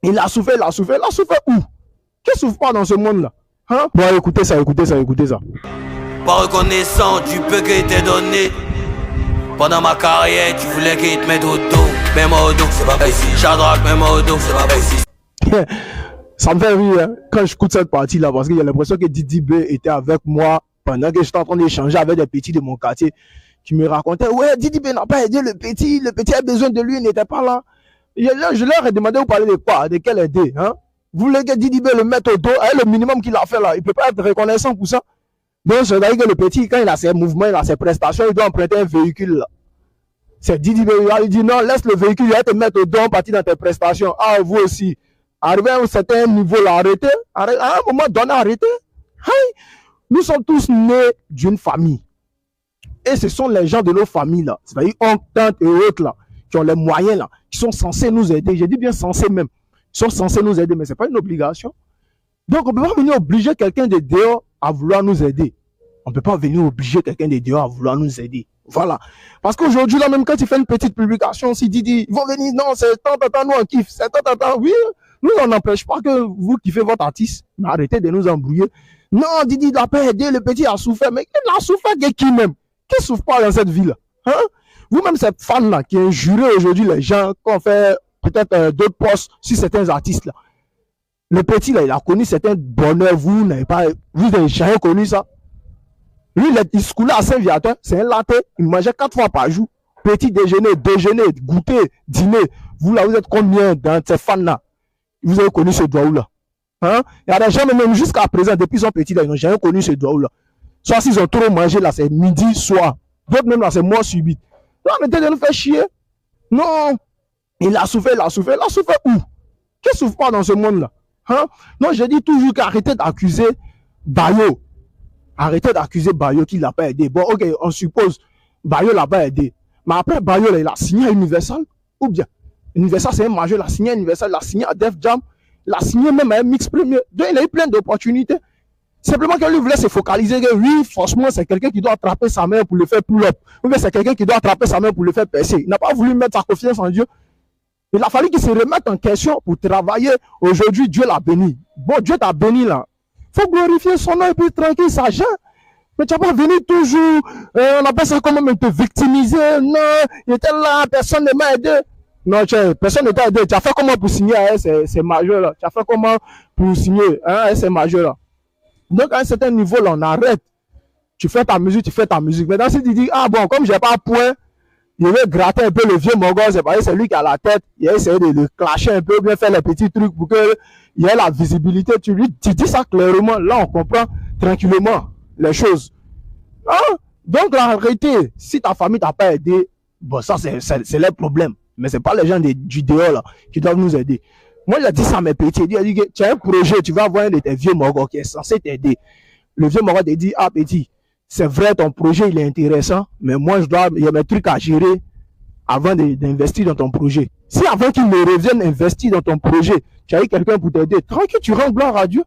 Il a souffert, il a souffert. Il a souffert où? Qui souffre pas dans ce monde-là? Hein? Bon, écoutez ça, écoutez ça, écoutez ça. Pas reconnaissant du peu que t'es donné. Pendant ma carrière, tu voulais qu'il te mette au dos. Mets-moi au dos, c'est pas possible. Shadrach, mets-moi au dos, c'est pas possible. Ça me fait rire hein, quand je écoute cette partie-là parce que j'ai l'impression que Didi B était avec moi pendant que j'étais en train d'échanger avec des petits de mon quartier qui me racontaient ouais, Didi B n'a pas aidé le petit a besoin de lui, il n'était pas là. Je leur ai demandé, vous parlez de quoi? De quelle aider hein? Vous voulez que Didi B le mette au dos, hein, le minimum qu'il a fait là, il ne peut pas être reconnaissant pour ça. Donc, c'est-à-dire que le petit, quand il a ses mouvements, il a ses prestations, il doit emprunter un véhicule là. C'est Didi B, il dit non, laisse le véhicule, il va te mettre au dos, on partit dans tes prestations. Ah, vous aussi. Arrivé à un certain niveau là, arrêtez. À un moment donné, arrêtez. Hey, nous sommes tous nés d'une famille. Et ce sont les gens de nos familles là, c'est-à-dire oncles, tantes et autres là, qui ont les moyens là, qui sont censés nous aider. J'ai dit bien censés même. Ils sont censés nous aider, mais ce n'est pas une obligation. Donc, on ne peut pas venir obliger quelqu'un de dehors à vouloir nous aider. On ne peut pas venir obliger quelqu'un de dehors à vouloir nous aider. Voilà. Parce qu'aujourd'hui, là, même quand tu fais une petite publication, si Didi, ils vont venir, non, c'est tant, nous on kiffe, c'est tant, oui, nous on n'empêche pas que vous kiffez votre artiste, mais arrêtez de nous embrouiller. Non, Didi, il n'a pas aidé, le petit a souffert, mais il a souffert de qui même? Qui souffre pas dans cette ville? Hein? Vous-même, cette fan-là, qui injuré aujourd'hui les gens, qu'on fait peut-être d'autres posts sur certains artistes-là. Le petit, là, il a connu certains bonheurs, vous n'avez jamais connu ça. Lui, il se coulait à Saint-Viateur, c'est un latte, il mangeait 4 fois par jour. Petit déjeuner, goûter, dîner. Vous là, vous êtes combien dans ces fans-là? Vous avez connu ce doigt-là? Hein? Il y a des gens, même jusqu'à présent, depuis son petit, là, ils n'ont jamais connu ce doigt-là. Soit s'ils ont trop mangé, là, c'est midi, soir. D'autres même, là, c'est mort subite. Non, arrêtez de nous faire chier. Non, il a souffert, il a souffert. Il a souffert où? Qui souffre pas dans ce monde-là? Hein? Non, je dis toujours qu'arrêtez d'accuser Bayo. Arrêtez d'accuser Bayo qui ne l'a pas aidé. Bon, ok, on suppose Bayo ne l'a pas aidé. Mais après, Bayo, là, il a signé à Universal. Ou bien, Universal, c'est un majeur, il a signé à Universal, il a signé à Def Jam, il a signé même à un Mix Premier. Donc, il a eu plein d'opportunités. Simplement que lui voulait se focaliser que oui, franchement, c'est quelqu'un qui doit attraper sa main pour le faire pull-up. Ou bien c'est quelqu'un qui doit attraper sa main pour le faire percer. Il n'a pas voulu mettre sa confiance en Dieu. Il a fallu qu'il se remette en question pour travailler. Aujourd'hui, Dieu l'a béni. Bon, Dieu t'a béni là. Il faut glorifier son nom et puis tranquille, ça gêne. Mais tu n'as pas venu toujours, on appelle ça comment même te victimiser. Non, il était là, personne ne m'a aidé. Non, personne ne t'a aidé. Tu as fait comment pour signer à ces majeurs là? Tu as fait comment pour signer à ces majeurs là? Donc, à un certain niveau, là, on arrête. Tu fais ta musique, tu fais ta musique. Maintenant, si tu dis, ah bon, comme je n'ai pas point, il veut gratter un peu le vieux Mogol, c'est lui qui a la tête, il a essayé de le clasher un peu, bien faire les petits trucs pour qu'il y ait la visibilité. Tu dis ça clairement, là, on comprend tranquillement les choses. Hein? Donc, la réalité, si ta famille t'a pas aidé, bon, ça, c'est leur problème. Mais ce n'est pas les gens du dehors, là, qui doivent nous aider. Moi, il a dit ça à mes petits. Il a dit que tu as un projet, tu vas avoir un de tes vieux Mogol qui est censé t'aider. Le vieux Mogol te dit, ah petit, c'est vrai, ton projet, il est intéressant, mais moi, il y a mes trucs à gérer avant d'investir dans ton projet. Si avant qu'il me revienne investir dans ton projet, tu as eu quelqu'un pour t'aider, tranquille, tu rends gloire à Dieu.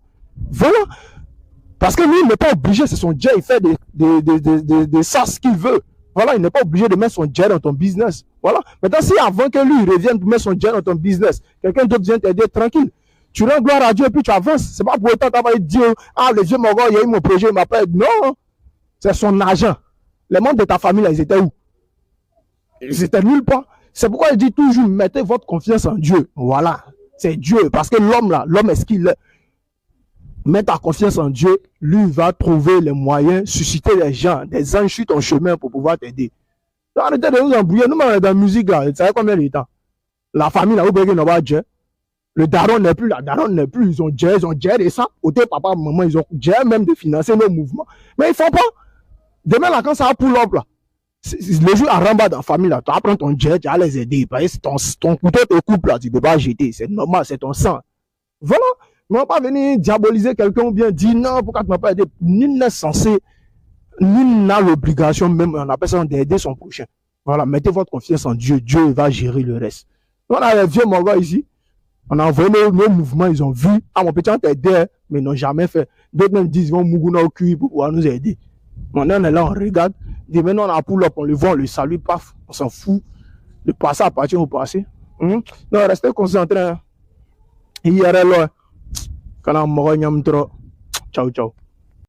Voilà. Parce que lui, il n'est pas obligé, c'est son jet, il fait ça ce qu'il veut. Voilà, il n'est pas obligé de mettre son jet dans ton business. Voilà. Maintenant, si avant que lui revienne pour mettre son jet dans ton business, quelqu'un d'autre vient t'aider, tranquille. Tu rends gloire à Dieu et puis tu avances. C'est pas pour autant que tu vas dire, ah, le vieux Mogol, il y a eu mon projet, il m'appelle. Non, c'est son argent. Les membres de ta famille, là, ils étaient où? Ils étaient nulle part. C'est pourquoi il dit toujours, mettez votre confiance en Dieu. Voilà. C'est Dieu. Parce que l'homme, là, l'homme est ce qu'il est. Mets ta confiance en Dieu, lui va trouver les moyens, susciter les gens, des anges sur ton chemin pour pouvoir t'aider. Arrêtez de nous embrouiller. Nous, dans la musique, là, vous savez combien de temps? La famille, là, où ils n'ont pas Dieu. Le daron n'est plus, la daronne n'est plus. Ils ont géré ça. Côté papa, maman, ils ont géré même de financer nos mouvements. Mais ils ne font pas. Demain, là, quand ça va pour l'homme, là, le jour à Ramba dans la famille, là, tu vas prendre ton jet, tu vas les aider. Parce que ton couteau te coupe, là, tu ne peux pas jeter. C'est normal, c'est ton sang. Voilà. On ne va pas venir diaboliser quelqu'un ou bien dire non, pourquoi tu ne m'as pas aidé. Nul n'est censé, nul n'a l'obligation, même on appelle ça d'aider son prochain. Voilà, mettez votre confiance en Dieu, Dieu va gérer le reste. On a les vieux Mogol ici, on a envoyé nos mouvements, ils ont vu, ah mon petit on t'aidait, mais ils n'ont jamais fait. D'autres même disent, ils vont mourir au cul pour pouvoir nous aider. Maintenant on est là, on regarde, dit maintenant on a pull up, on le voit, on le salue, paf, on s'en fout. Le passé appartient au passé. Non, restez concentrés. Hein. IRL, quand on m'a trop. Ciao, ciao.